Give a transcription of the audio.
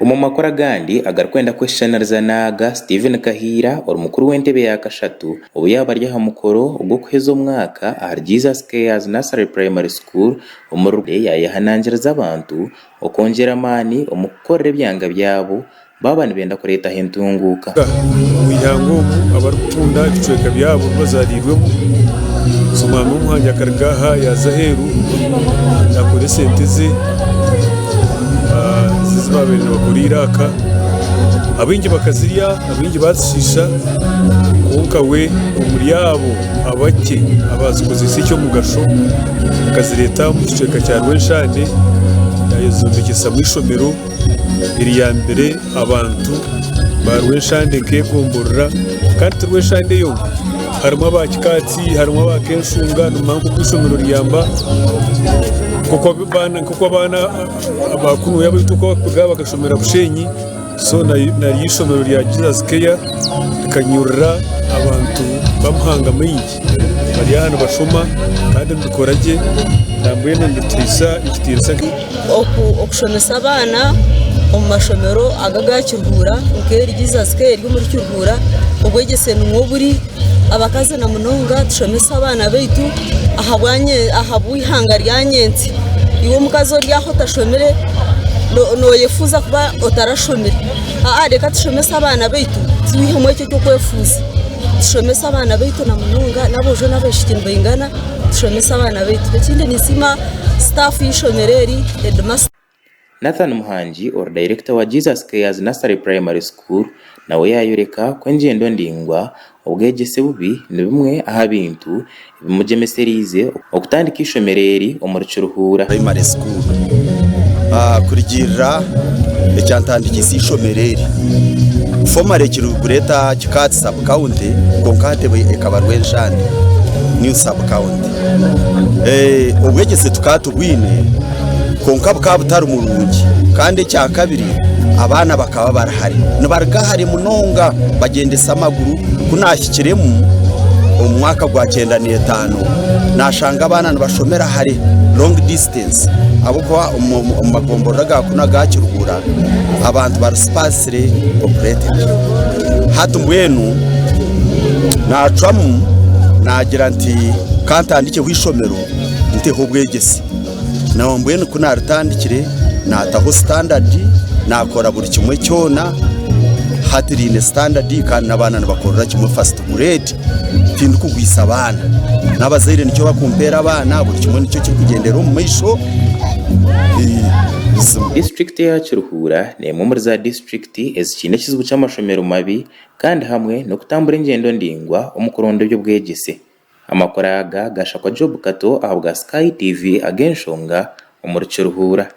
Umumakora gandi agarkwenda kweshanariza naga Steven Kahira mukuru w'entebe ya kashatu ubu yabarya hamukoro ubwo kuheza umwaka aha Jesus Cares Nursery Primary School umurube yayahanangiriza abantu okongera amani umukorere byanga byabo babana benda kureta hentunguka uyango abarukunda icweka byabo bazarirwemo sumama umwanya kargaha yazaheru nakore senteze zizibabene bakuriraka abingi bakazirya abingi bazishisha konkawe umuri yabo abake abazikoze cyo mugasho akazireta mu kiceka cya Rwenshane yayezumbikisa mu ishomero iri ya mbere abantu ba Rwenshane kekomborera kandi Rwenshane yo harimo abakikatsi harimo abakenshunga numangu kwishomero ryamba kuko abana abakunu yabituko bagashomera bushenyi so na yishomero rya Jesus Care kanyurira abantu bamuhanga mwingi bari hano bashoma kandi dukorage ndambuye nditisa okushomesa abana mu mashomero agagakirhura ukeri Jesus Care muri kirhura ubwegese n'umuburi abakaze na munonga tushomesa abana beitu ahabwihanga ryanyenzi iwo mukazo ryaho tashomere no yefuza kuba otarashomere reka tushomesa abana beitu twihemwe cyo kwefuza tushomesa abana beitu na munonga nabojo nabeshikira bayingana tushomesa abana beitu ikindi nisima staff y'ishomereri headmaster Nathan Muhanji director wa Jesus Cares Nursery Primary School nawe yayoreka ko ngendo ndingwa ubwegese bubi ni bimwe aha bintu bimujemeserize okutandika ishomereri umurucuruhura Primary School kurigirira ecyantandikisi ishomereri formare kirugureta kikati sub county konkate ekaba Rwenshane new sub county ubwegese tukatubwine konka bukabutari umurungi kandi cya kabiri abana bakaba barahari nibargahari munonga bagendesa amaguru kunashyikiremo umwaka gwa 95 nashanga abana nabashomera hari long distance abo kwa umagomborora gakuna gakirugura abantu bar spacere operated hatumbwenu nacwamu nagira nti kantandike wishomero nteho bwegesi nawo mbwenu kunaritandikire nataho standard nakora buri kimwe cyona hatirine standard kandi nabana bakorera kimwe first grade tindu kugwisa abana nabazaire nicyo bakumpera abana buri kimwe nicyo kikugendera mu misho district ya Kiruhura ne mu muri za district ezikine kizbu cy'amashomero mabi kandi hamwe no kutambura ingendo ndingwa umukorondo byo bwegese amakoraga gashakwa Job Kato ahabwa Sky TV agenshonga umurucuruhura.